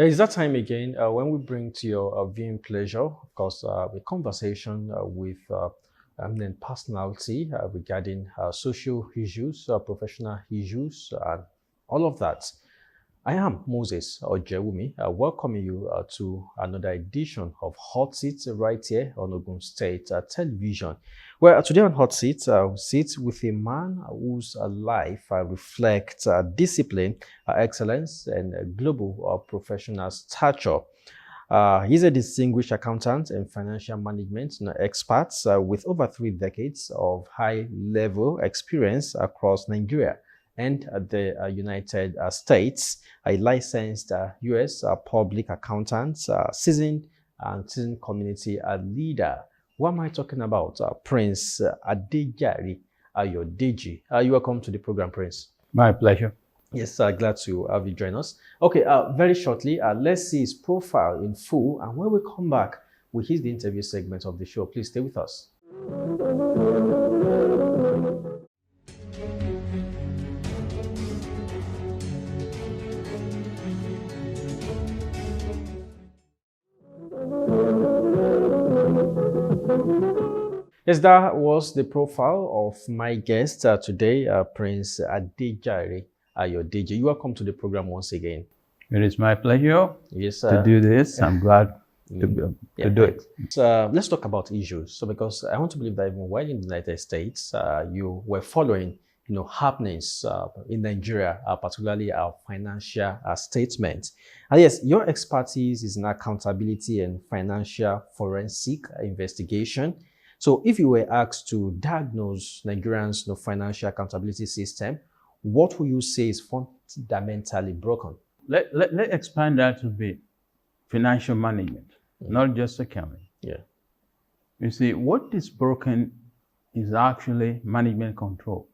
It's that time again when we bring to your viewing pleasure, of course, a conversation with eminent personality regarding social issues, professional issues, and all of that. I am Moses Ojewumi, welcoming you to another edition of Hot Seat right here on Ogun State Television. Well, today on Hot Seat, we sit with a man whose life reflects discipline, excellence, and global professional stature. He's a distinguished accountant and financial management expert with over 3 decades of high-level experience across Nigeria and the United States. A licensed U.S. Public accountant, seasoned community leader. What am I talking about? Prince Ayodeji Ayodeji. You're welcome to the program, Prince. My pleasure. Yes, glad to have you join us. Okay, very shortly, let's see his profile in full, and when we come back, we hit the interview segment of the show. Please stay with us. Yes, that was the profile of my guest today, Prince Ayodeji Ayodeji. You welcome to the program once again. It is my pleasure Yes, to do this. I'm glad to do it. So, let's talk about issues. So, because I want to believe that even while in the United States, you were following, happenings in Nigeria, particularly our financial statements. And yes, your expertise is in accountability and financial forensic investigation. So, if you were asked to diagnose Nigerians' financial accountability system, what would you say is fundamentally broken? Let expand that to be financial management, not just accounting. Yeah. You see, what is broken is actually management control,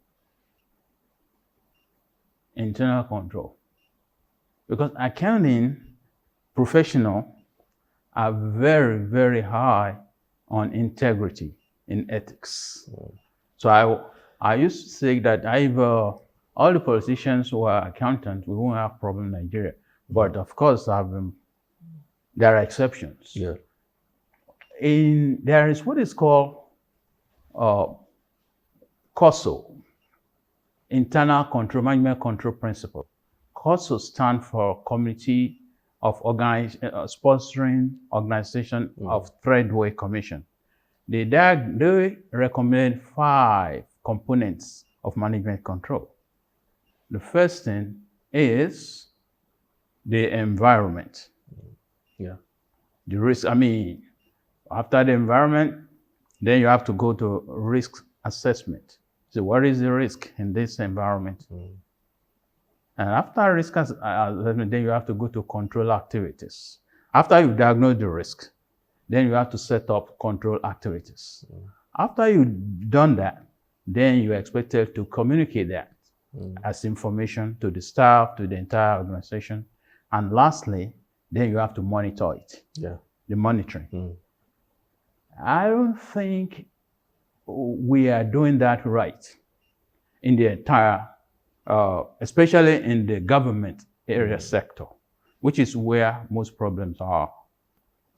internal control. Because accounting professionals are very, very high on integrity in ethics. So I used to say that if all the politicians were accountants, we won't have problem in Nigeria. But of course, there are exceptions. Yeah. There is what is called COSO, Internal Control, Management Control Principle. COSO stands for Committee of Sponsoring Organization of Threadway Commission. They recommend 5 components of management control. The first thing is the environment. Yeah. The risk, after the environment, then you have to go to risk assessment. So what is the risk in this environment? And after risk assessment, then you have to go to control activities. After you diagnose the risk, then you have to set up control activities. After you've done that, then you're expected to communicate that as information to the staff, to the entire organization. And lastly, then you have to monitor it. Yeah. The monitoring. I don't think we are doing that right in the entire, especially in the government area sector, which is where most problems are.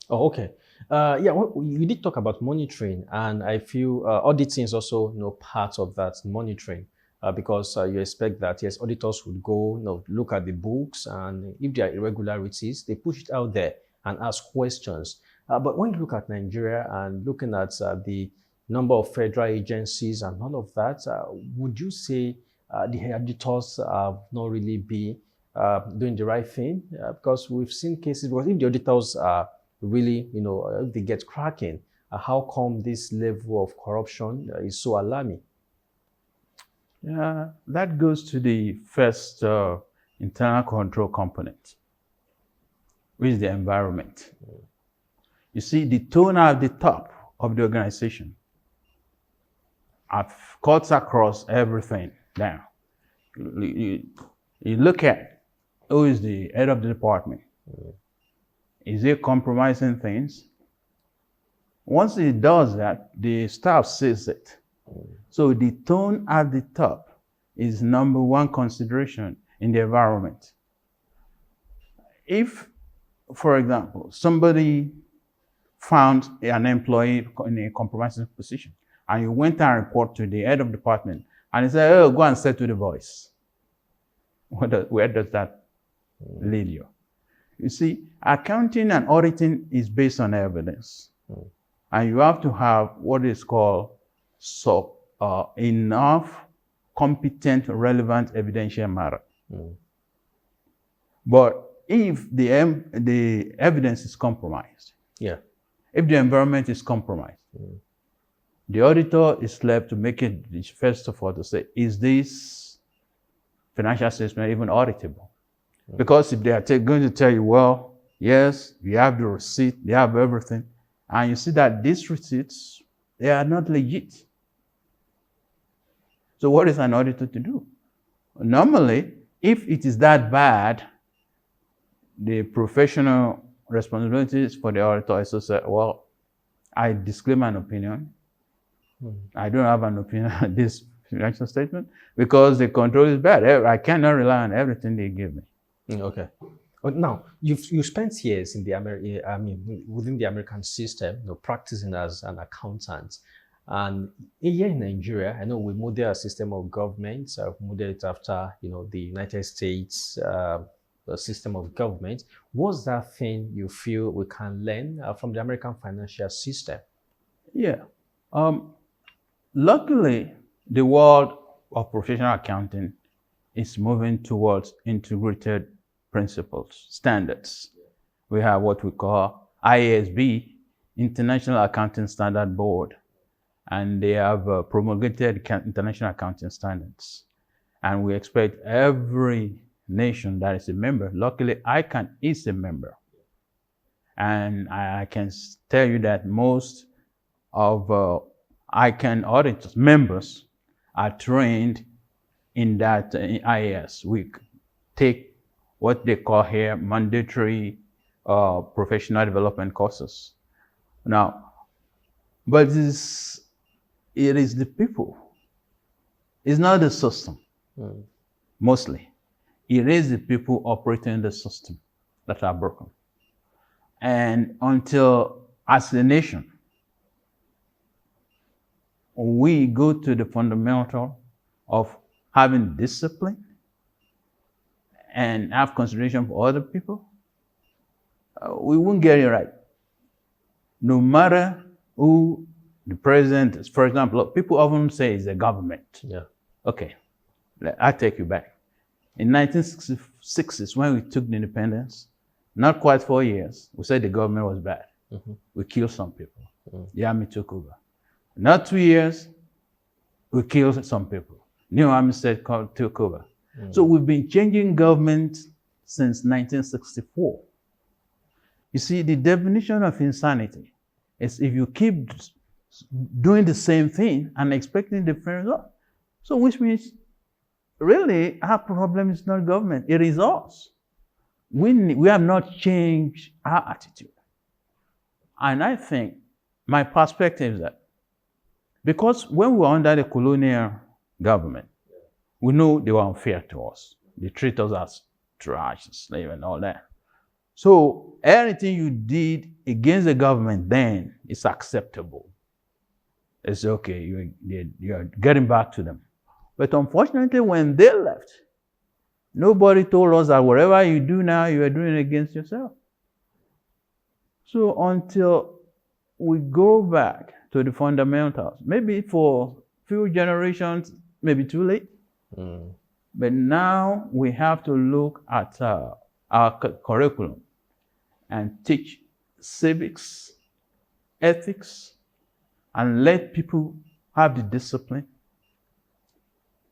Oh, okay. Yeah, well, you did talk about monitoring, and I feel auditing is also part of that monitoring. Because you expect that, yes, auditors would go, look at the books, and if there are irregularities, they push it out there and ask questions. But when you look at Nigeria and looking at the number of federal agencies and all of that, would you say the auditors have not really been doing the right thing? Because we've seen cases, because if the auditors are really, if they get cracking, how come this level of corruption is so alarming? Yeah, that goes to the first internal control component, which is the environment. You see, the tone at the top of the organization I've cuts across everything now. You, you look at who is the head of the department. Is he compromising things? Once he does that, the staff sees it. So the tone at the top is number one consideration in the environment. If, for example, somebody found an employee in a compromising position, and you went and report to the head of department, and he said, "Oh, go and settle the voice." Where does that lead you? You see, accounting and auditing is based on evidence. And you have to have what is called enough competent, relevant evidential matter. But if the evidence is compromised, if the environment is compromised, the auditor is left to make it, first of all, to say, is this financial statement even auditable? Because if they are going to tell you, well, yes, you have the receipt, they have everything, and you see that these receipts, they are not legit. So what is an auditor to do? Normally, if it is that bad, the professional responsibilities for the auditor is to say, well, I disclaim an opinion. I don't have an opinion on this financial statement because the control is bad. I cannot rely on everything they give me. Okay. Now, you spent years in the within the American system, practicing as an accountant. And here in Nigeria, I know we model a system of government. We model it after, the United States system of government. What's that thing you feel we can learn from the American financial system? Yeah. Luckily, the world of professional accounting is moving towards integrated principles, standards. We have what we call IASB, International Accounting Standard Board, and they have promulgated international accounting standards. And we expect every nation that is a member, luckily ICANN is a member. And I can tell you that most of ICANN auditors, members, are trained in that IAS. We take what they call here mandatory professional development courses. Now, but it is the people. It's not the system, mostly. It is the people operating the system that are broken. And until, as a nation, we go to the fundamental of having discipline and have consideration for other people, we won't get it right. No matter who the president is. For example, people often say it's the government. Yeah. Okay, I'll take you back. In 1960s, when we took the independence, not quite 4 years, we said the government was bad. We killed some people. The army took over. Not 2 years, we killed some people. New army state took over. So we've been changing government since 1964. You see, the definition of insanity is if you keep doing the same thing and expecting different results. So which means, really, our problem is not government, it is us. We have not changed our attitude. And I think my perspective is that because when we were under the colonial government, we know they were unfair to us. They treat us as trash, slave, and all that. So anything you did against the government then is acceptable. It's okay, you're getting back to them. But unfortunately, when they left, nobody told us that whatever you do now, you are doing it against yourself. So until we go back to the fundamentals, maybe for a few generations, maybe too late. But now we have to look at our curriculum and teach civics, ethics, and let people have the discipline.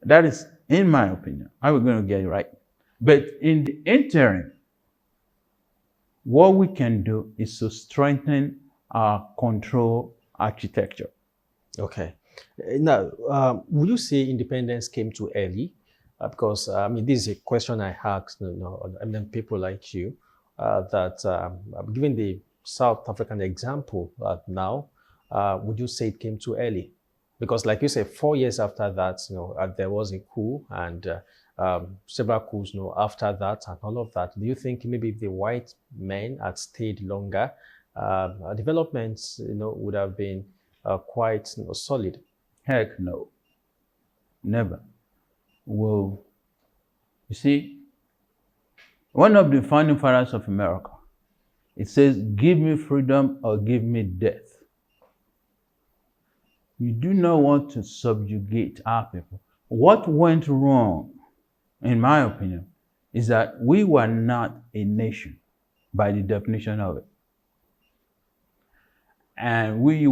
That is, in my opinion, how we're going to get it right. But in the interim, what we can do is to strengthen our control architecture. Okay. Now, would you say independence came too early? Because I mean, this is a question I asked, and then people like you, that given the South African example now, would you say it came too early? Because, like you said, 4 years after that, there was a coup, and several coups, after that, and all of that. Do you think maybe if the white men had stayed longer, developments, would have been quite solid? Heck no, never. Well, you see, one of the founding fathers of America, it says, give me freedom or give me death. You do not want to subjugate our people. What went wrong, in my opinion, is that we were not a nation by the definition of it. And we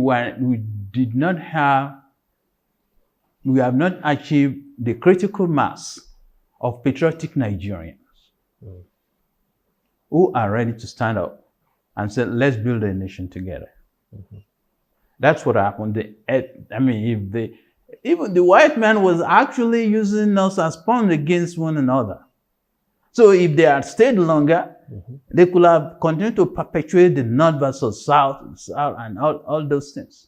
have not achieved the critical mass of patriotic Nigerians who are ready to stand up and say, let's build a nation together. That's what happened. Even the white man was actually using us as pawns against one another. So if they had stayed longer, they could have continued to perpetuate the North versus South, and all those things.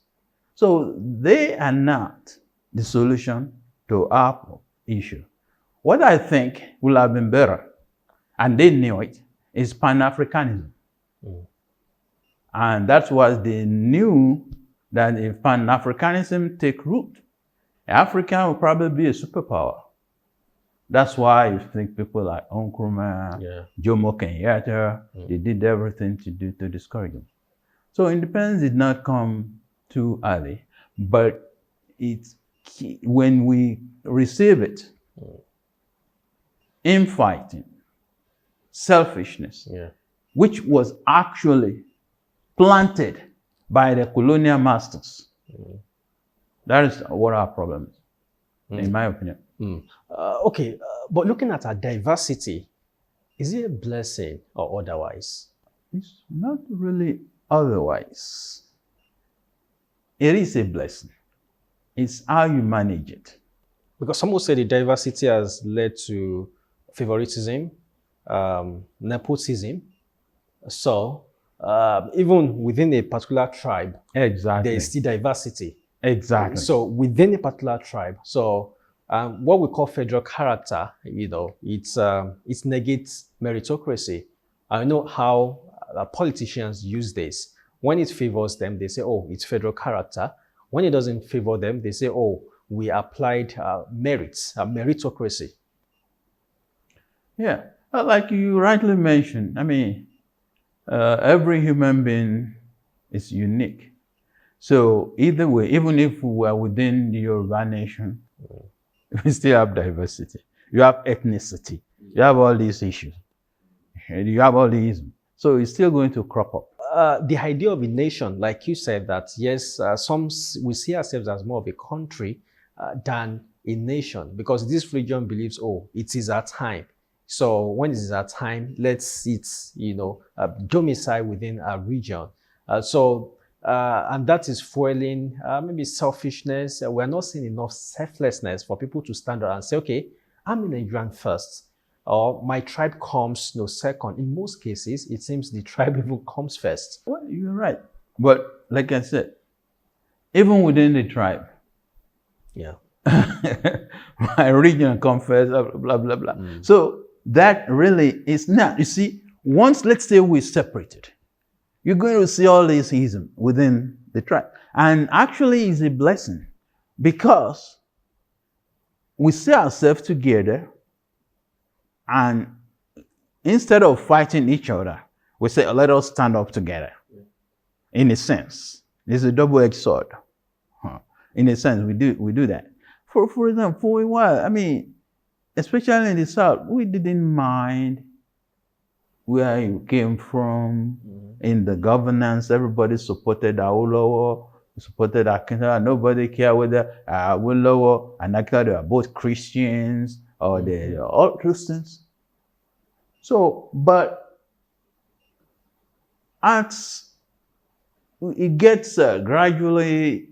So they are not the solution to our issue. What I think would have been better, and they knew it, is Pan-Africanism. And that's what they knew, that if Pan-Africanism take root, Africa will probably be a superpower. That's why you think people like Nkrumah, Jomo Kenyatta, they did everything to discourage them. So independence did not come too early, but when we receive it, infighting, selfishness, which was actually planted by the colonial masters. That is what our problem is, in my opinion. Okay, but looking at our diversity, is it a blessing or otherwise? It's not really otherwise. It is a blessing. It's how you manage it. Because some would say the diversity has led to favoritism, nepotism. So even within a particular tribe, Exactly. there is still diversity. Exactly. So within a particular tribe, what we call federal character, it negates meritocracy. I know how politicians use this. When it favors them, they say, oh, it's federal character. When it doesn't favor them, they say, oh, we applied meritocracy. Yeah, like you rightly mentioned, every human being is unique. So either way, even if we are within the Yoruba nation, we still have diversity. You have ethnicity. You have all these issues. You have all these. So it's still going to crop up. The idea of a nation, like you said, that yes, some we see ourselves as more of a country than a nation, because this religion believes, oh, it is our time. So when it is our time, let's domicile within our region. And that is fueling maybe selfishness. We're not seeing enough selflessness for people to stand up and say, okay, I'm a Nigerian first, or my tribe comes second. In most cases, it seems the tribe even comes first. Well, you're right. But like I said, even within the tribe, my region comes first, blah, blah, blah. So that really is not, you see, once, let's say, we separated, you're going to see all this ism within the tribe. And actually it's a blessing, because we see ourselves together, and instead of fighting each other, we say, let us stand up together. In a sense, it's a double-edged sword. In a sense, we do that. For example, for a while, especially in the South, we didn't mind where you came from, in the governance. Everybody supported Awolowo, supported Akintola. Nobody cared whether Awolowo and Akintola were both Christians or all Christians. So, but as it gets gradually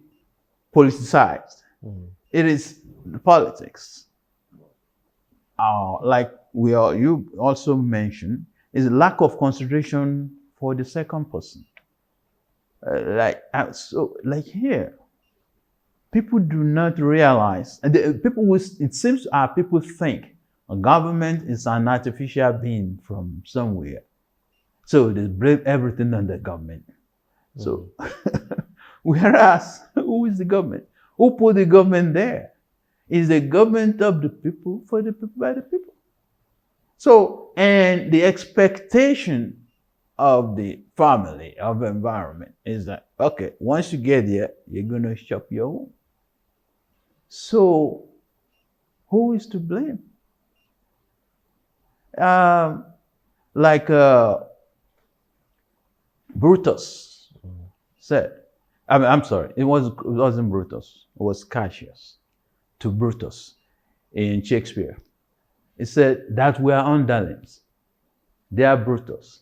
politicized. Mm. It is politics. Like you also mentioned, is lack of consideration for the second person. Like here, people do not realize, and it seems people think a government is an artificial being from somewhere. So they blame everything on the government. So, whereas, who is the government? Who put the government there? Is the government of the people, for the people, by the people. So, and the expectation of the family, of the environment is that, okay, once you get there, you're going to shop your own. So, who is to blame? Like Brutus said, I'm sorry, it wasn't Brutus, it was Cassius to Brutus in Shakespeare. It said that we are underlings. They are Brutus.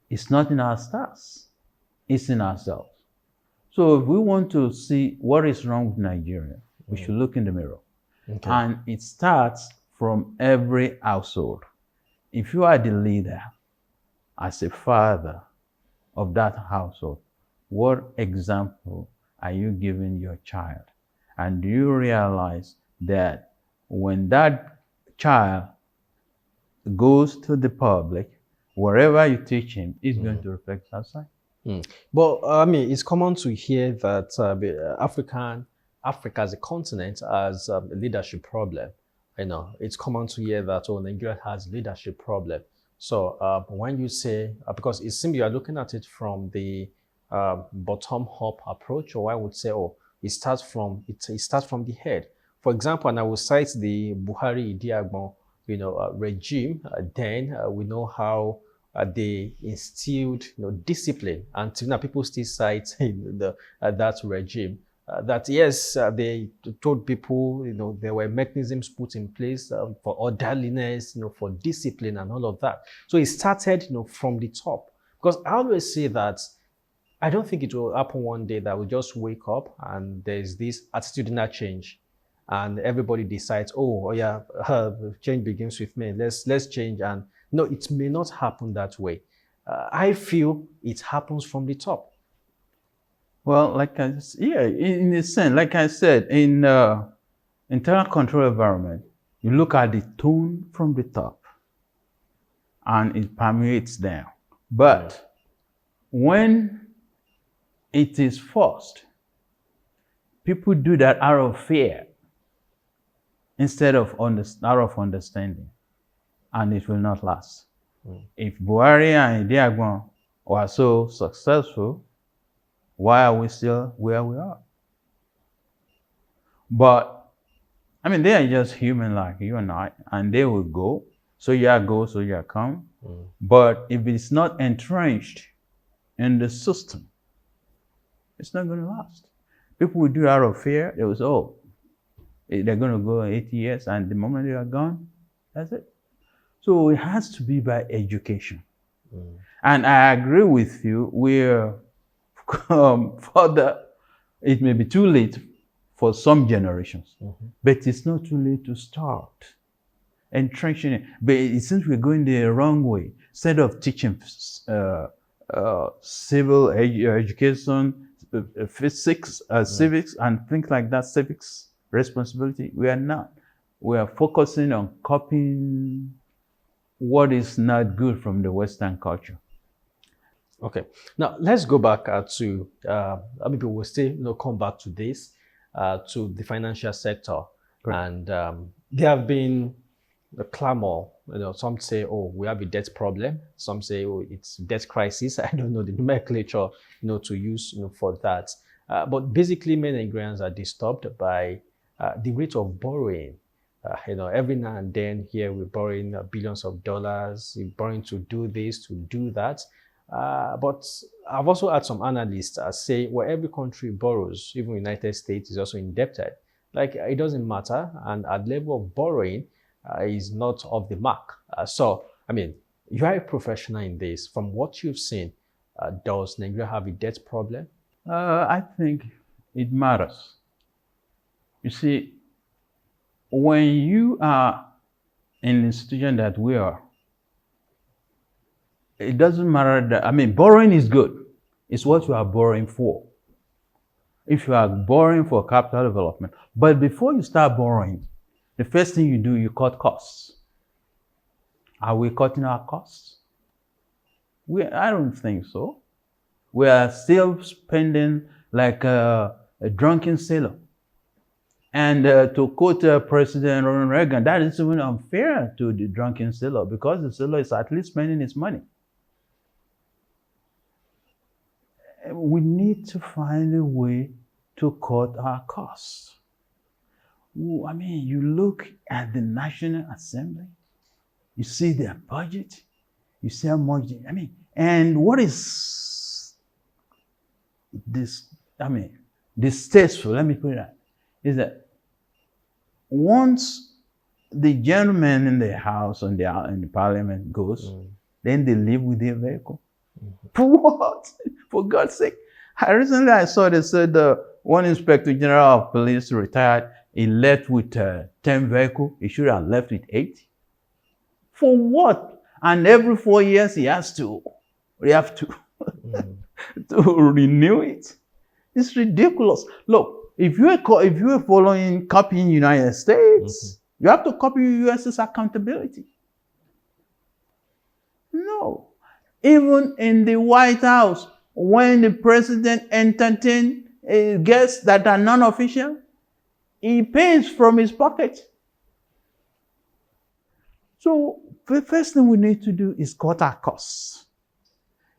It's not in our stars, it's in ourselves. So if we want to see what is wrong with Nigeria, we should look in the mirror. Okay. And it starts from every household. If you are the leader, as a father of that household, what example are you giving your child? And do you realize that when that child goes to the public, wherever you teach him, it's going to reflect outside? But I mean, it's common to hear that Africa as a continent has a leadership problem. You know, it's common to hear that Nigeria has leadership problem. So when you say, because it seems you are looking at it from the bottom-up approach, or I would say, it starts from the head. For example, and I will cite the Buhari Idiagbon, regime. Then we know how they instilled, discipline, and now people still cite that regime. That yes, they told people, there were mechanisms put in place for orderliness, for discipline and all of that. So it started, from the top. Because I always say that I don't think it will happen one day that we just wake up and there's this attitudinal change, and everybody decides, change begins with me. Let's change. And no, it may not happen that way. I feel it happens from the top. Well, in a sense, like I said, in internal control environment, you look at the tone from the top and it permeates down. But when it is forced, people do that out of fear instead of out of understanding, and it will not last. If Buhari and Idiagbon were so successful, why are we still where we are? But, I mean, they are just human like you and I, and they will go. So you go, so you come. But if it's not entrenched in the system, it's not going to last. People will do it out of fear. They will say, they're going to go 80 years, and the moment they are gone, that's it. So it has to be by education. And I agree with you, we're further, it may be too late for some generations, but it's not too late to start entrenching it. But it seems we're going the wrong way. Instead of teaching civil education, physics, civics, and things like that, civics responsibility, we are not. We are focusing on copying what is not good from the Western culture. Okay, now let's go back to maybe we'll still come back to this, to the financial sector. Correct. And there have been a clamor. Some say, we have a debt problem. Some say, it's debt crisis. I don't know the nomenclature, to use, for that. But basically, many Nigerians are disturbed by the rate of borrowing. Every now and then here we're borrowing billions of dollars, we're borrowing to do this, to do that. But I've also had some analysts say, every country borrows, even the United States is also indebted. Like, it doesn't matter, and our level of borrowing is not off the mark. So, I mean, you are a professional in this. From what you've seen, does Nigeria have a debt problem? I think it matters. You see, when you are in the institution that we are, it doesn't matter that, I mean, borrowing is good. It's what you are borrowing for. If you are borrowing for capital development, but before you start borrowing, the first thing you do, you cut costs. Are we cutting our costs? I don't think so. We are still spending like a drunken sailor. And to quote President Ronald Reagan, that is even unfair to the drunken sailor because the sailor is at least spending his money. We need to find a way to cut our costs. I mean, you look at the National Assembly, you see their budget, you see how much, I mean, and what is this, I mean, distasteful, let me put it that, is that once the gentleman in the House and in the Parliament goes, then they leave with their vehicle. For what? For God's sake. Recently I saw they said one Inspector General of Police retired. He left with 10 vehicles. He should have left with 8. For what? And every 4 years we have to to renew it. It's ridiculous. Look, if you are following copying United States, you have to copy US's accountability. No. Even in the White House, when the president entertains guests that are non-official, he pays from his pocket. So the first thing we need to do is cut our costs.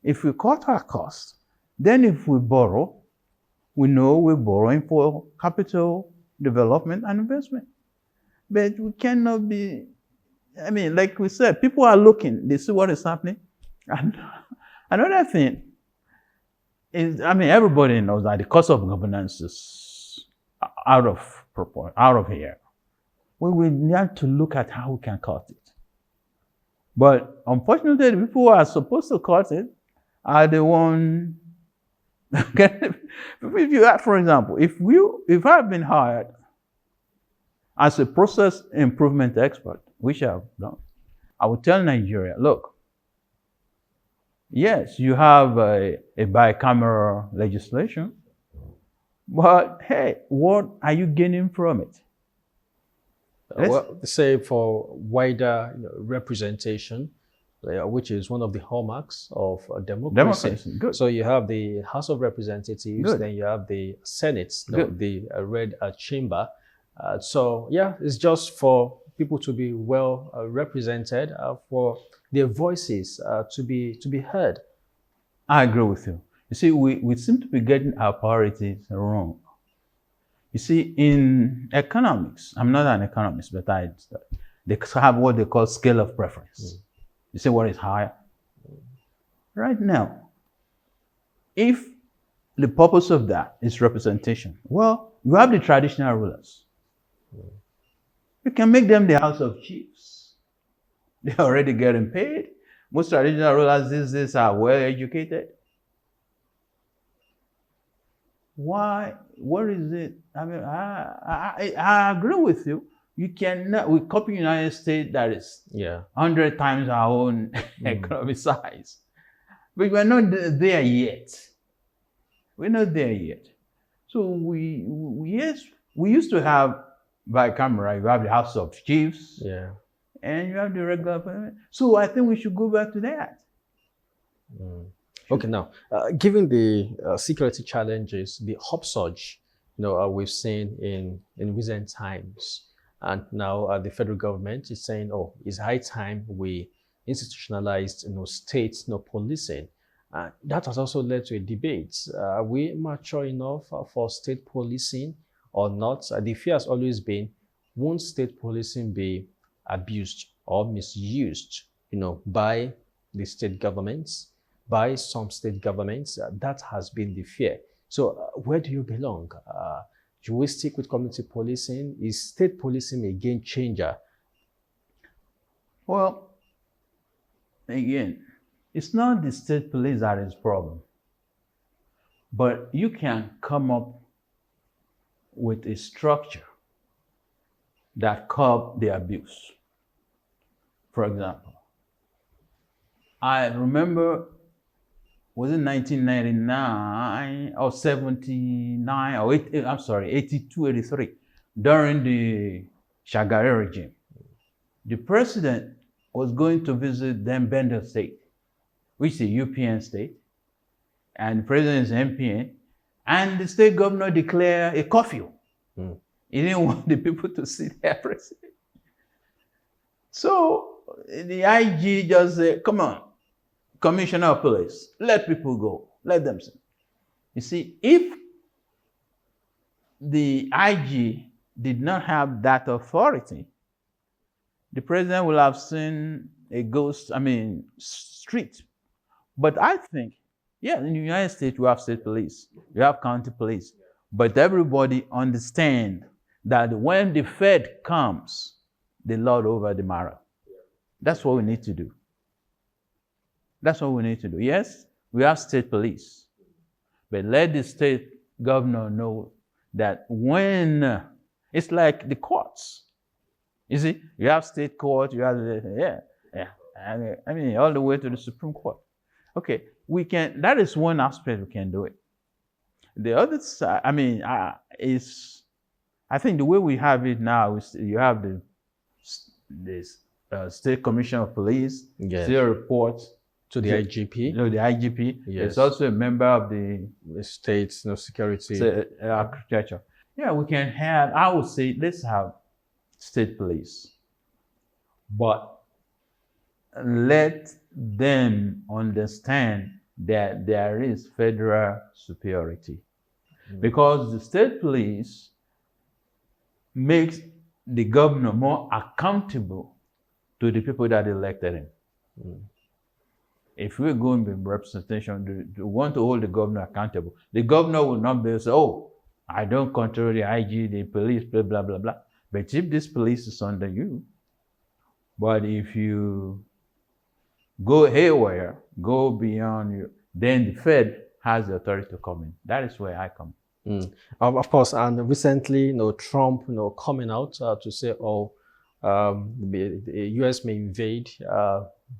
If we cut our costs, then if we borrow, we know we're borrowing for capital development and investment. But we cannot be, I mean, like we said, people are looking, they see what is happening. And another thing is, I mean, everybody knows that the cost of governance is out of proportion, out of here. We will need to look at how we can cut it. But unfortunately, the people who are supposed to cut it are the one. If you have, for example, if I've been hired as a process improvement expert, which I've done, I would tell Nigeria, look, yes, you have a bicameral legislation, but hey, what are you gaining from it? Well, say for wider representation, which is one of the hallmarks of democracy. Good. So you have the House of Representatives, Good. Then you have the Senate, the red chamber. So yeah, it's just for people to be well represented, for their voices to be heard. I agree with you. You see, we seem to be getting our priorities wrong. You see, in economics, I'm not an economist, but they have what they call scale of preference. You see what is higher? Right now, if the purpose of that is representation, well, you have the traditional rulers. You can make them the House of Chiefs. They're already getting paid. Most traditional rulers these days are well educated. Why? What is it? I mean, I agree with you. You cannot, we copy United States that is 100 times our own economic size. But we're not there yet. We're not there yet. So we used to have bicameral, you have the House of Chiefs, and you have the regular parliament. So I think we should go back to that. Okay, now, given the security challenges, the upsurge, we've seen in recent times, and now the federal government is saying, "Oh, it's high time we institutionalized, state, policing." That has also led to a debate: are we mature enough for state policing or not? The fear has always been, won't state policing be abused or misused, by the state governments? By some state governments, that has been the fear. So where do you belong? Do we stick with community policing? Is state policing a game changer? Well, again, it's not the state police that is the problem. But you can come up with a structure that curb the abuse. For example, I remember, was it 1999 or 79 or 80, I'm sorry, 82, 83, during the Shagari regime. The president was going to visit then Bender State, which is a UPN state, and the president is MPN, and the state governor declared a curfew. He didn't want the people to see their president. So the IG just said, come on, commissioner of police, let people go, let them see. You see, if the IG did not have that authority, the president will have seen a ghost, street. But I think, yeah, in the United States, you have state police, you have county police, but everybody understand that when the Fed comes, they lord over the matter. That's what we need to do. That's what we need to do. Yes, we have state police, but let the state governor know that when, it's like the courts. You see, you have state court, you have, all the way to the Supreme Court. Okay, we can, that is one aspect we can do it. The other side, is, I think the way we have it now is you have the State Commissioner of Police, yes, still reports to the IGP. No, the IGP. Yes. It's also a member of the state security architecture. Yeah, we can have, I would say, let's have state police, but let them understand that there is federal superiority. Because the state police makes the governor more accountable to the people that elected him. If we're going with representation, we want to hold the governor accountable. The governor will not be able to say, oh, I don't control the IG, the police, blah, blah, blah, blah. But if this police is under you, but if you go haywire, go beyond you, then the Fed has the authority to come in. That is where I come. Of course, and recently, Trump, coming out to say, the U.S. may invade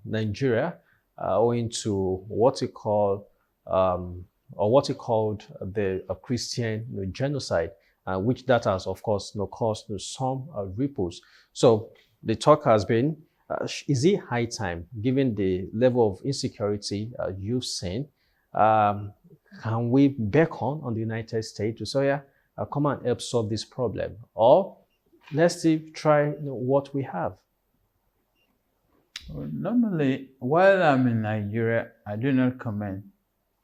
Nigeria owing to what he called the Christian genocide, which that has, of course, caused some ripples. So the talk has been, is it high time, given the level of insecurity you've seen, can we beckon on the United States to say, come and help solve this problem? Or let's see, try what we have. Well, normally, while I'm in Nigeria, I do not comment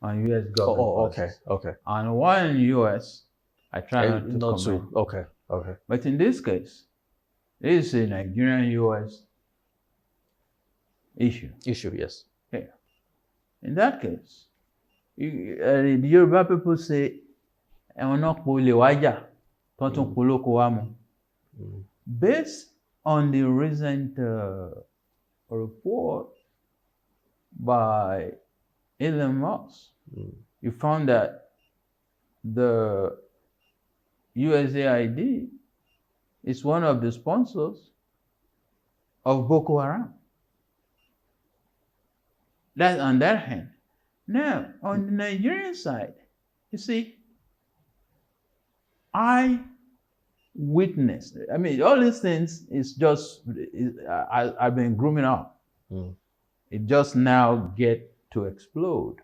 on U.S. government. Okay. And while in U.S., I try not to comment. Okay. But in this case, this is a Nigerian-U.S. issue. Yes. Yeah. In that case, the Yoruba people say, based on the recent report by Elon Musk, you found that the USAID is one of the sponsors of Boko Haram. That's on that hand. Now, on the Nigerian side, you see, I witnessed, all these things is just, I've been grooming up. It just now get to explode.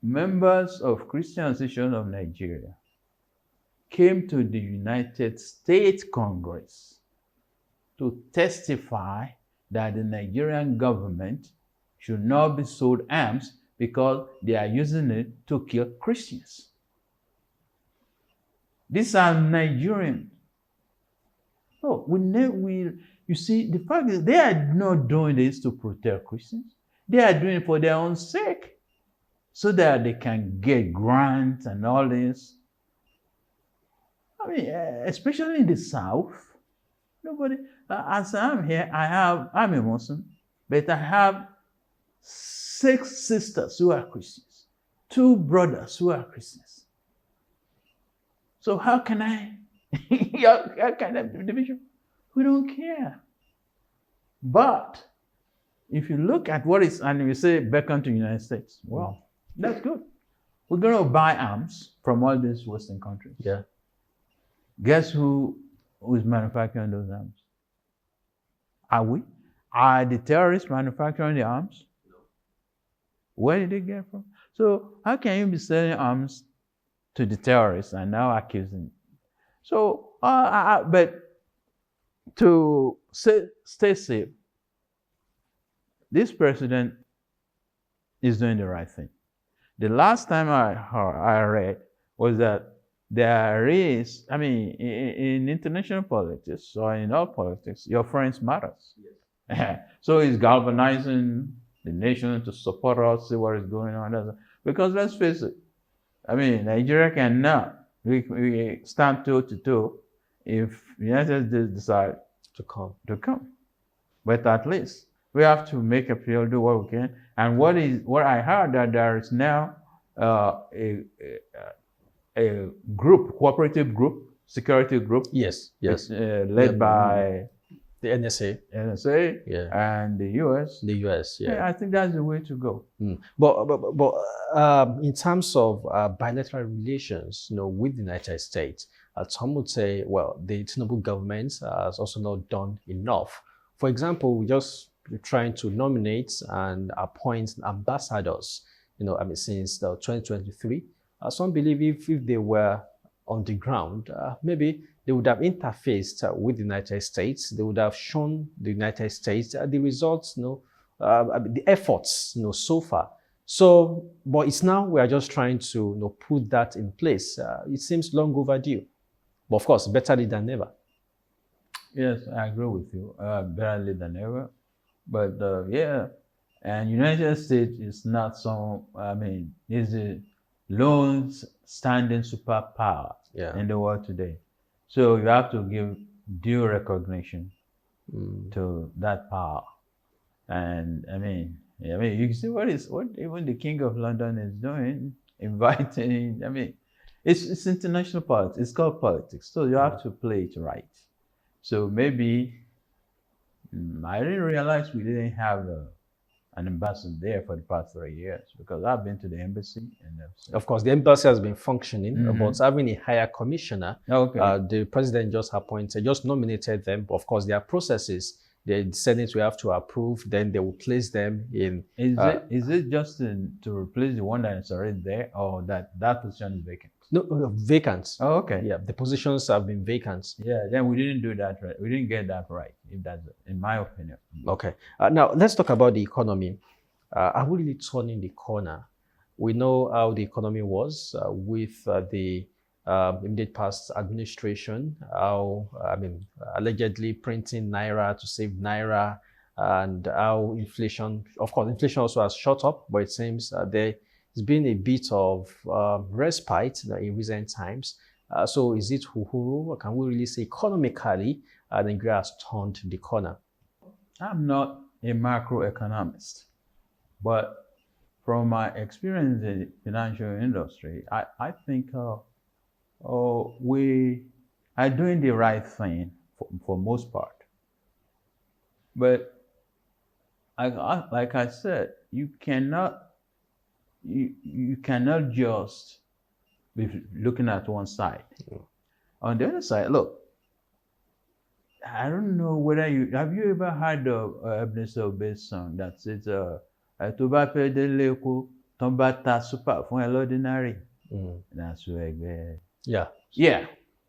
Members of Christian Association of Nigeria came to the United States Congress to testify that the Nigerian government should not be sold arms because they are using it to kill Christians. These are Nigerians. So you see, the fact is they are not doing this to protect Christians. They are doing it for their own sake, so that they can get grants and all this. Especially in the South, nobody. As I'm here, I'm a Muslim, but I have 6 sisters who are Christians, 2 brothers who are Christians. So how can I Your kind of division. We don't care. But if you look at what is, and you say beckon to the United States, well, that's good. We're going to buy arms from all these Western countries. Yeah. Guess who is manufacturing those arms? Are we? Are the terrorists manufacturing the arms? No. Where did they get from? So how can you be selling arms to the terrorists and now accusing? So, but to stay safe, this president is doing the right thing. The last time I read was that there is, I mean, in international politics or in all politics, your friends matters. Yes. So he's galvanizing the nation to support us, see what is going on. Because let's face it, I mean, Nigeria cannot. We stand toe to toe if the United States decide to come. But at least we have to make appeal, do what we can. And what I heard that there is now a group, cooperative group, security group. Yes. Led by the NSA. Yeah. And the US. The US, yeah. I think that's the way to go. But in terms of bilateral relations, with the United States, some would say, well, the Tinubu government has also not done enough. For example, we just trying to nominate and appoint ambassadors, since 2023. Some believe if they were on the ground, maybe they would have interfaced with the United States. They would have shown the United States the results, the efforts, so far. So, but it's now we are just trying to put that in place. It seems long overdue, but of course, better late than never. Yes, I agree with you. Better late than never. But yeah, and United States is not so. I mean, is a lone standing superpower in the world today. So you have to give due recognition to that power. And I mean, you can see what even the King of London is doing, inviting. I mean, it's international politics. It's called politics. So you have to play it right. So maybe I didn't realize we didn't have an ambassador there for the past 3 years, because I've been to the embassy. And of course, the embassy has been functioning, but having a higher commissioner, the president just nominated them. Of course, there are processes. The Senate will have to approve, then they will place them in. Is it just to replace the one that is already there, or that position is vacant? No, vacant. Oh, okay. Yeah, the positions have been vacant. Yeah, then we didn't do that right. We didn't get that right, if that's in my opinion. Okay. Now, let's talk about the economy. Are we really turning the corner? We know how the economy was with the immediate past administration, how, allegedly printing Naira to save Naira, and how inflation, of course, inflation also has shot up, but it seems there's been a bit of respite in recent times. So is it Uhuru, or can we really say economically Nigeria has turned the corner? I'm not a macroeconomist, but from my experience in the financial industry, I think we are doing the right thing for most part. But like I said, you cannot just be looking at one side. On the other side, look, I don't know whether have you ever heard of Ebenezer Obey's song that says tó bá fẹ́ délé epo tó bá ta super fún ẹ l'ordinary. That's where yeah.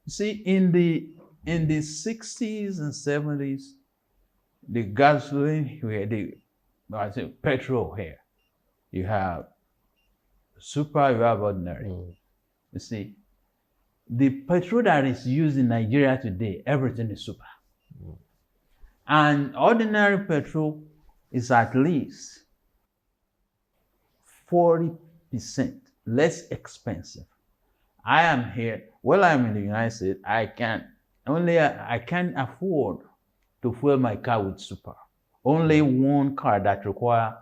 See, in the 60s and 70s, the gasoline I think petrol here, you have super, you have ordinary. You see, the petrol that is used in Nigeria today, everything is super. And ordinary petrol is at least 40% less expensive. I am here, I'm in the United States, I can't afford to fuel my car with super. Only one car that requires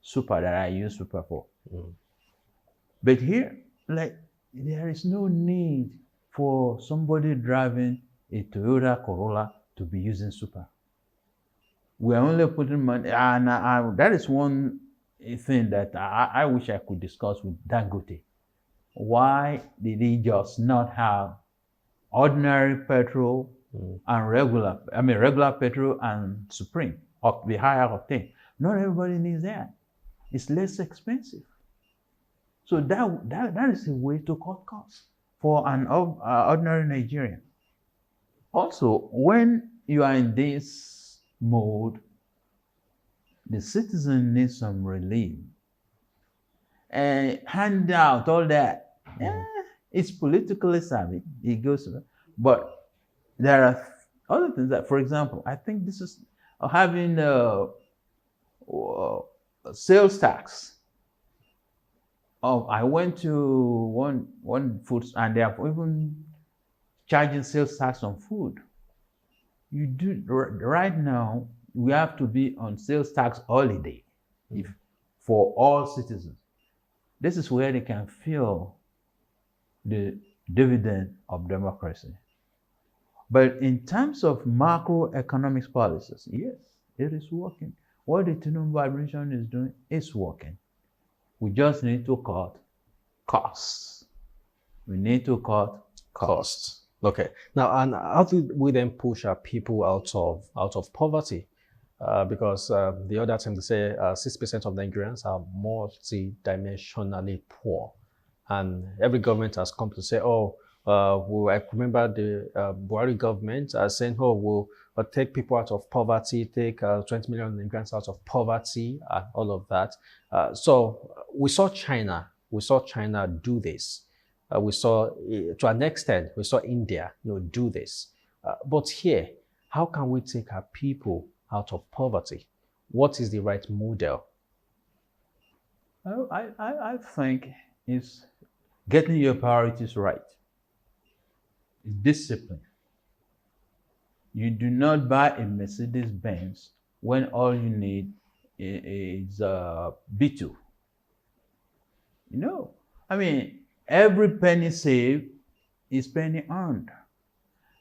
super that I use super for. But here, there is no need for somebody driving a Toyota Corolla to be using super. We're only putting money, and that is one thing that I wish I could discuss with Dangote. Why did he just not have ordinary petrol and regular petrol and Supreme, or the higher octane? Not everybody needs that. It's less expensive. So that is a way to cut costs for an ordinary Nigerian. Also, when you are in this mode, the citizen needs some relief. And hand out all that, it's politically savvy. It goes, but there are other things that, for example, I think this is having sales tax. I went to one food, and they are even charging sales tax on food. You do right now. We have to be on sales tax holiday, for all citizens. This is where they can feel the dividend of democracy. But in terms of macroeconomics policies, yes, it is working. What the Tinubu administration is doing is working. We just need to cut costs. We need to cut costs. Okay. Now, and how do we then push our people out of poverty? Because the other time they say 6% of Nigerians are multi-dimensionally poor, and every government has come to say, I remember the Buhari government saying, we'll take people out of poverty, take 20 million Nigerians out of poverty, and all of that. So we saw China do this. We saw, to an extent, we saw India, do this. But here, how can we take our people out of poverty? What is the right model? I think it's getting your priorities right. It's discipline. You do not buy a Mercedes-Benz when all you need is a B2. Every penny saved is penny earned.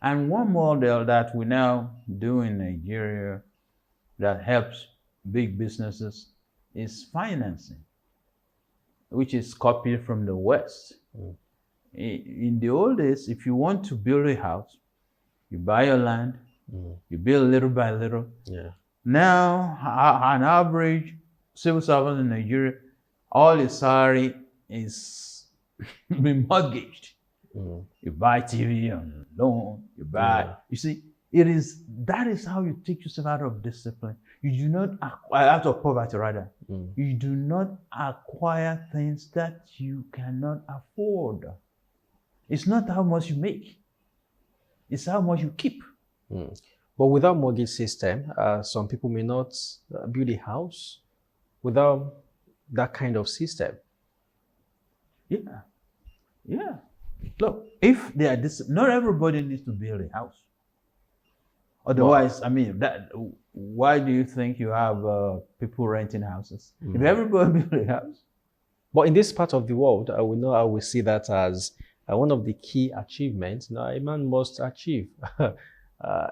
And one model that we now do in Nigeria that helps big businesses is financing, which is copied from the West. In the old days, if you want to build a house, you buy your land, you build little by little. Yeah. Now, an average civil servant in Nigeria, all his salary is being mortgaged. You buy TV on loan, you buy, you see, that is how you take yourself out of discipline. You do not out of poverty rather. You do not acquire things that you cannot afford. It's not how much you make, it's how much you keep. But without mortgage system, some people may not build a house without that kind of system. Yeah. Look, if they are not everybody needs to build a house. Otherwise, why do you think you have people renting houses? If everybody build a house. But in this part of the world, we know how we see that as one of the key achievements a man must achieve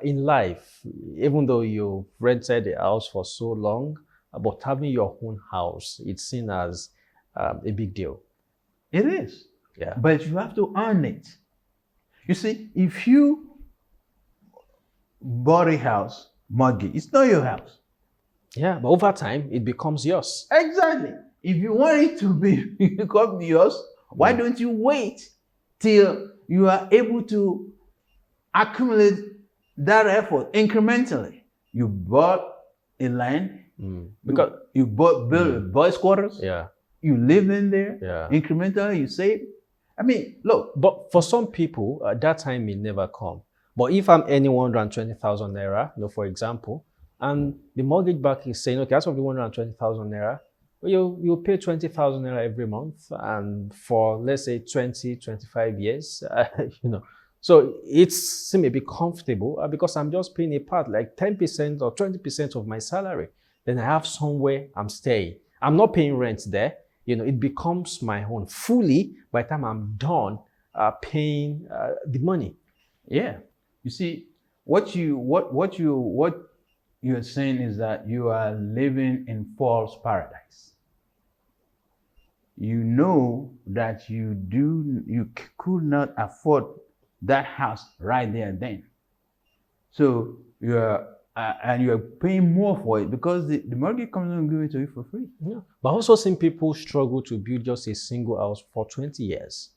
in life. Even though you've rented a house for so long, but having your own house, it's seen as a big deal. It is. Yeah. But you have to earn it. You see, if you bought a house, mortgage, it's not your house. Yeah, but over time, it becomes yours. Exactly. If you want it to become yours, why don't you wait till you are able to accumulate that effort incrementally? You bought a land, because you built boys' quarters. Yeah. You live in there. Yeah. Incrementally, you save. Look. But for some people, that time may never come. But if I'm earning 120,000 naira, for example, and the mortgage bank is saying, okay, that's of the 120,000 naira, well, you pay 20,000 naira every month, and for let's say 20, 25 years, So it may be comfortable because I'm just paying a part, like 10% or 20% of my salary. Then I have somewhere I'm staying. I'm not paying rent there. It becomes my own fully by the time I'm done paying the money. Yeah. You see, what you're saying is that you are living in false paradise. You know that you could not afford that house right there then. So you're paying more for it because the mortgage company will give it to you for free. Yeah. But also seen people struggle to build just a single house for 20 years.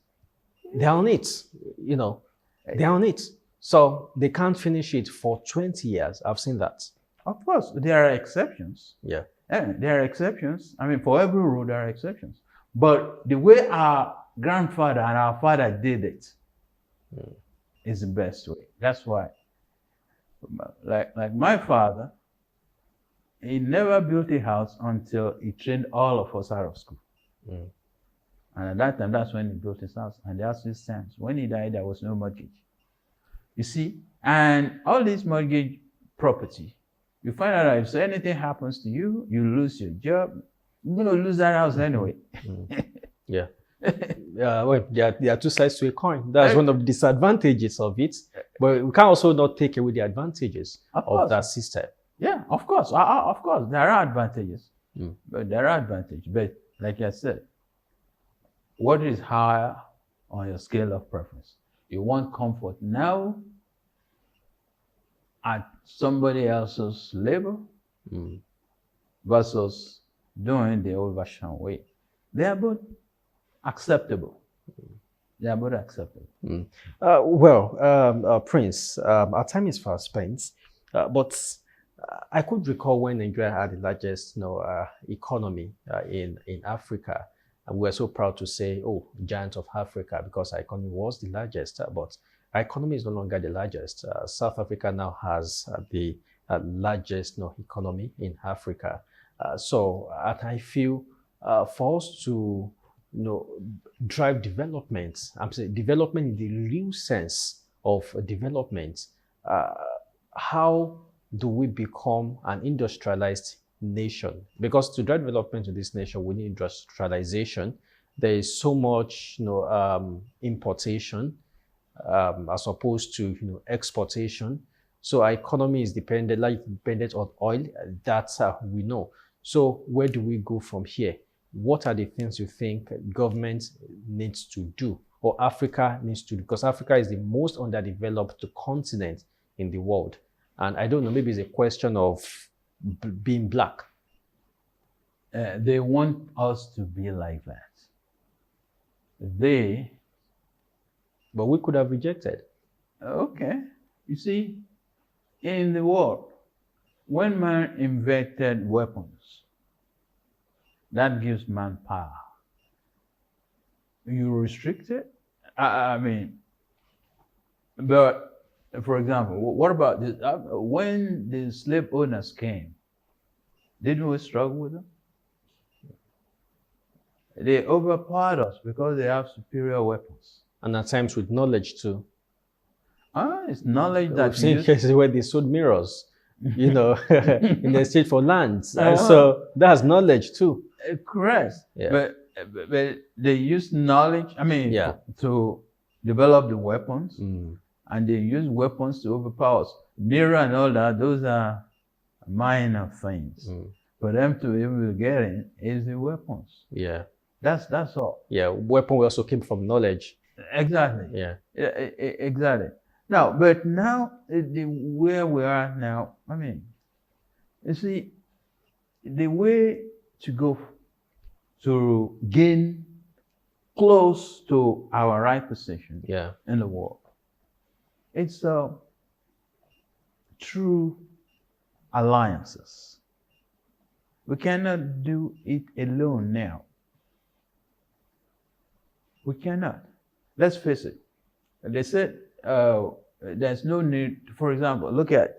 They're on it, you know, they're on it. So they can't finish it for 20 years. I've seen that. Of course, there are exceptions. Yeah. Yeah, there are exceptions. I mean, for every rule, there are exceptions. But the way our grandfather and our father did it is the best way. That's why, like my father, he never built a house until he trained all of us out of school. And at that time, that's when he built his house. And that's his stands. When he died, there was no mortgage. You see? And all this mortgage property, you find out that if anything happens to you, you lose your job, you're going to lose that house anyway. Yeah. Well, there are two sides to a coin. That's one of the disadvantages of it. But we can also not take away the advantages of that system. Yeah, of course. Of course, there are advantages. But there are advantages. But like I said, what is higher on your scale of preference? You want comfort now at somebody else's labor versus doing the old-fashioned way. They are both acceptable. They are both acceptable. Prince, our time is fast spent, but I could recall when Nigeria had the largest economy in Africa. And we were so proud to say, oh, giant of Africa, because our economy was the largest. But our economy is no longer the largest. South Africa now has the largest economy in Africa. So I feel for us to drive development, I'm saying development in the real sense of development, how do we become an industrialized nation? Because to drive development in this nation, we need industrialization. There is so much importation as opposed to exportation. So our economy is dependent on oil. That's we know. So where do we go from here? What are the things you think government needs to do, or Africa needs to do? Because Africa is the most underdeveloped continent in the world. And I don't know, maybe it's a question of being black. They want us to be like that. But we could have rejected. Okay. You see, in the world, when man invented weapons, that gives man power. You restrict it? I mean, but for example, what about this? When the slave owners came, didn't we struggle with them? They overpowered us because they have superior weapons. And at times with knowledge too. It's knowledge that we've seen cases where they sold mirrors, in exchange for lands. So that's knowledge too. Correct. Yeah. But they use knowledge, to develop the weapons. And they use weapons to overpower us. Mirror and all that, those are minor things. For them to be able to get in is the weapons. Yeah. That's all. Yeah, weapon also came from knowledge. Exactly. Yeah. Exactly. Now, but now, where we are now, you see, the way to go to gain close to our right position in the world, it's through alliances. We cannot do it alone now. We cannot. Let's face it. They said there's no need. For example, look at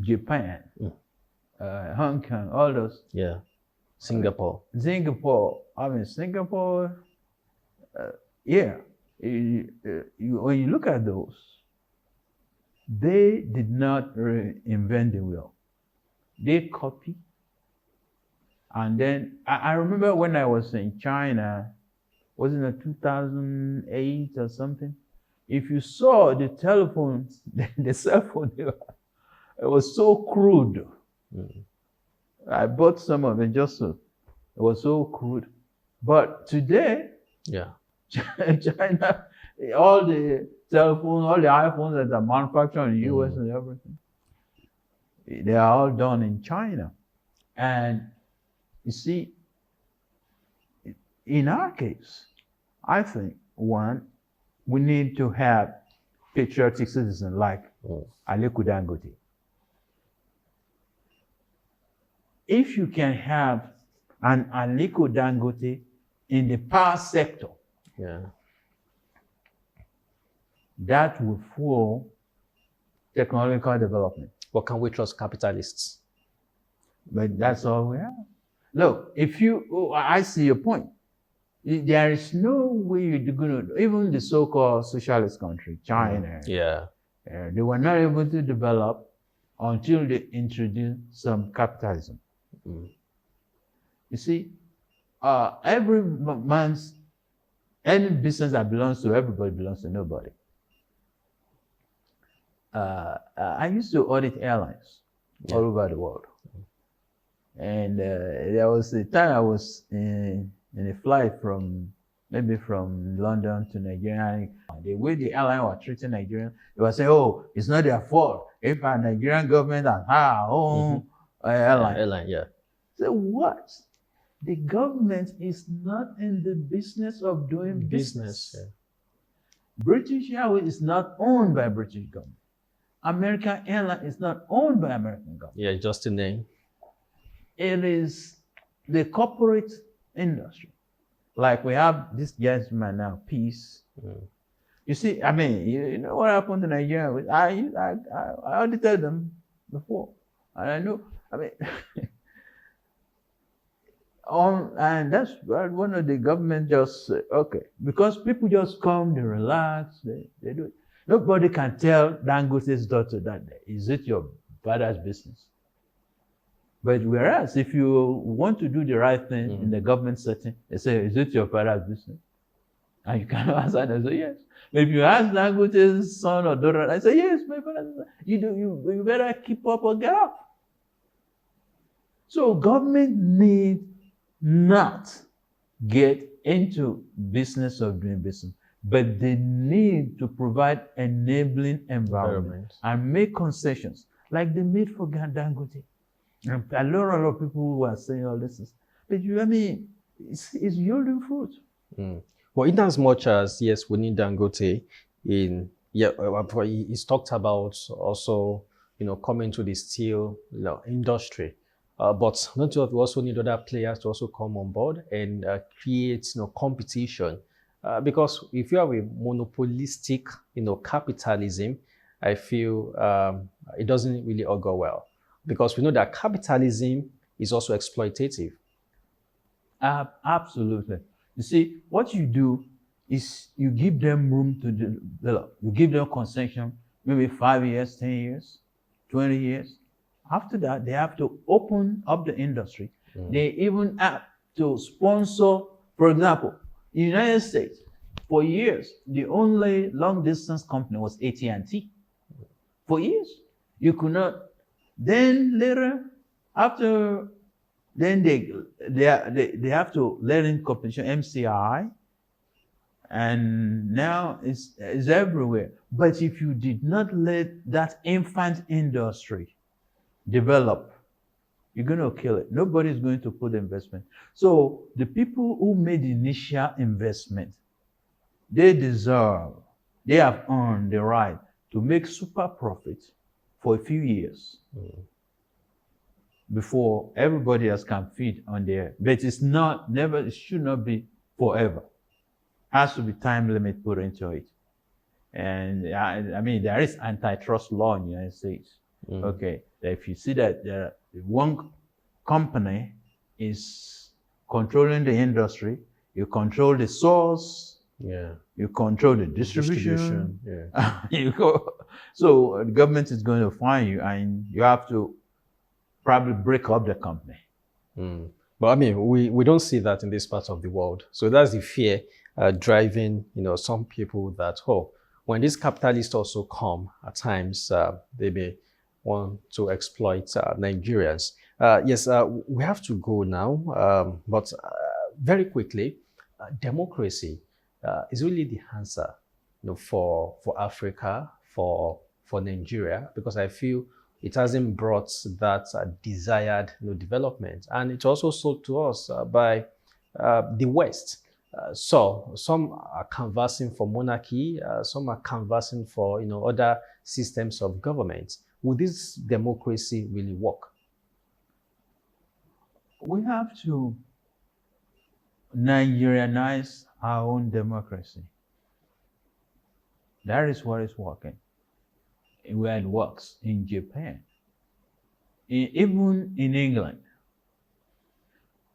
Japan, Hong Kong, all those. Yeah. Singapore. Singapore. Singapore. Yeah. When you look at those, they did not reinvent the wheel. They copy. And then I remember when I was in China, wasn't it 2008 or something? If you saw the telephones, the cell phone, it was so crude. I bought some of it just so. It was so crude. But today, Yeah. China, all the cell phones, all the iPhones that are manufactured in the US and everything, they are all done in China. And you see, in our case, I think, one, we need to have patriotic citizens like Aliko Dangote. If you can have an Aliko Dangote in the power sector, that will fuel technological development. But can we trust capitalists? But that's all we have. Look, I see your point. There is no way you're going to, even the so-called socialist country, China, they were not able to develop until they introduced some capitalism. You see, every man's, any business that belongs to everybody belongs to nobody. I used to audit airlines all over the world. And there was a time I was in a flight from London to Nigeria. The way the airline were treating Nigerians, they were saying, oh, it's not their fault. If our Nigerian government has our own airline. So what? The government is not in the business of doing business. British Airways is not owned by British government. American Airlines is not owned by American government. Yeah, just a name. It is the corporate industry. Like we have this gentleman now, Peace. You see, I mean, you know what happened to Nigeria? I audited them before. And I know, I mean, and that's one of the government just say, okay, because people just come, they relax, they do it. Nobody can tell Dangote's daughter that, is it your father's business? But whereas if you want to do the right thing in the government setting, they say, is it your father's business? And you can answer and say, yes. But if you ask Dangote's son or daughter, I say, yes, my father's business. You better keep up or get up. So government need not get into business of doing business, but they need to provide enabling environment and make concessions like they made for Dangote. And a lot of people who are saying all this, but I mean, it's yielding fruit. Well, in as much as, yes, we need Dangote he's talked about also, coming to the steel industry. But don't you also need other players to also come on board and create, competition? Because if you have a monopolistic, capitalism, I feel it doesn't really augur well. Because we know that capitalism is also exploitative. Absolutely. You see, what you do is you give them room to develop. You give them concession, maybe 5 years, 10 years, 20 years. After that, they have to open up the industry. They even have to sponsor, for example, in the United States, for years, the only long-distance company was AT&T. For years, you could not. Then later, after, then they have to let in competition, MCI, and now it's everywhere. But if you did not let that infant industry develop, you're going to kill it. Nobody's going to put investment. So the people who made the initial investment, they have earned the right to make super profits for a few years before everybody else can feed on there. But it should not be forever. Has to be time limit put into it. And I mean, there is antitrust law in the United States. Okay, if you see that one company is controlling the industry, you control the source, you control the distribution. So the government is going to fine you, and you have to probably break up the company. But I mean, we don't see that in this part of the world. So that's the fear driving, some people that, oh, when these capitalists also come, at times they may want to exploit Nigerians. Yes, we have to go now, but very quickly, democracy is really the answer, for Africa, for Nigeria, because I feel it hasn't brought that desired, development, and it's also sold to us by the West. So some are canvassing for monarchy, some are canvassing for other systems of government. Will this democracy really work? We have to Nigerianize our own democracy. That is what is working, where it works in Japan, even in England.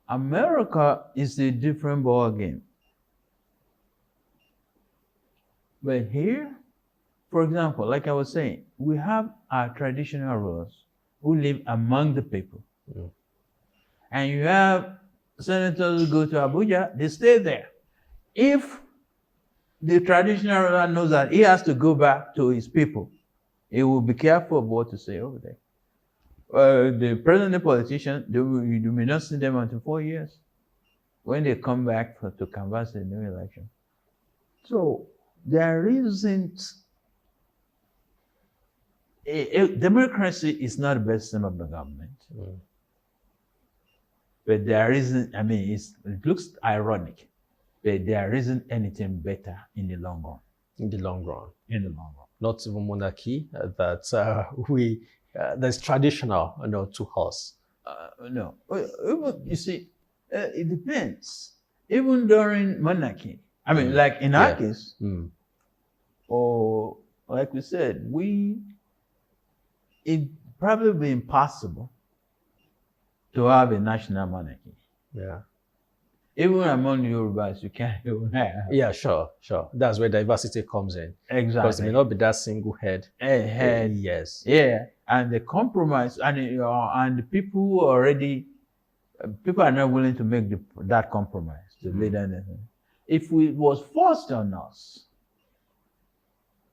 America is a different ball game. But here, for example, like I was saying, we have our traditional rulers who live among the people. Yeah. And you have senators who go to Abuja, they stay there. If the traditional ruler knows that he has to go back to his people, he will be careful of what to say over there. The present politicians, you may not see them until 4 years when they come back to canvass the new election. So there isn't democracy is not the best system of the government. Mm. But there isn't, it looks ironic, but there isn't anything better in the long run. In the long run. In the long run. Not even monarchy that's traditional, to us. No. You see, it depends. Even during monarchy, like in our case, or like we said, it probably be impossible to have a national monarchy. Yeah. Even among Yorubas, you can't even have. Yeah, sure. That's where diversity comes in. Exactly. Because it may not be that single head. Head. Yes. Yeah. And the compromise, and the people already, people are not willing to make that compromise to lead anything. If it was forced on us,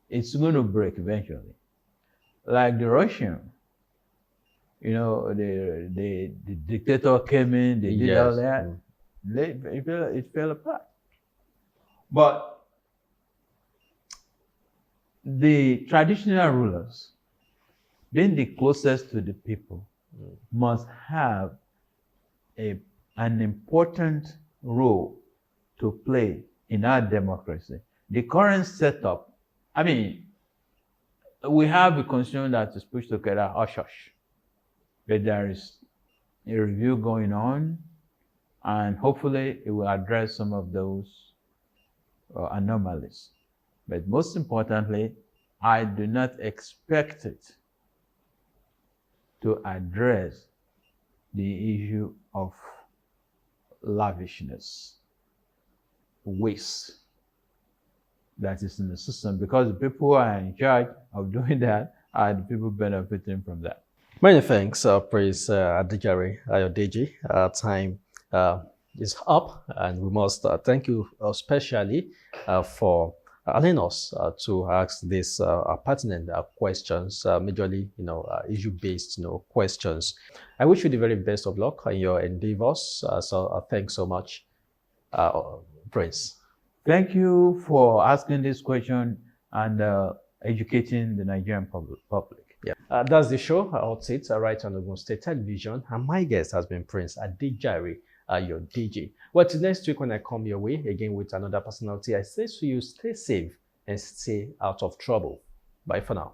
it's going to break eventually. Like the Russian, the dictator came in, they did all that. It fell apart. But the traditional rulers, being the closest to the people, must have an important role to play in our democracy. The current setup, we have a constitution that is pushed together, hush. But there is a review going on, and hopefully it will address some of those anomalies. But most importantly, I do not expect it to address the issue of lavishness, waste that is in the system, because the people who are in charge of doing that are the people benefiting from that. Many thanks, Prince Ayodeji. Time is up, and we must thank you especially for allowing us to ask these pertinent questions, majorly, issue-based, questions. I wish you the very best of luck in your endeavors. So thanks so much, Prince. Thank you for asking this question and educating the Nigerian public. Yeah, that's the show. Outset right on Ogun State Television, and my guest has been Prince Ayodeji. Well, till next week when I come your way again with another personality, I say to you, stay safe and stay out of trouble. Bye for now.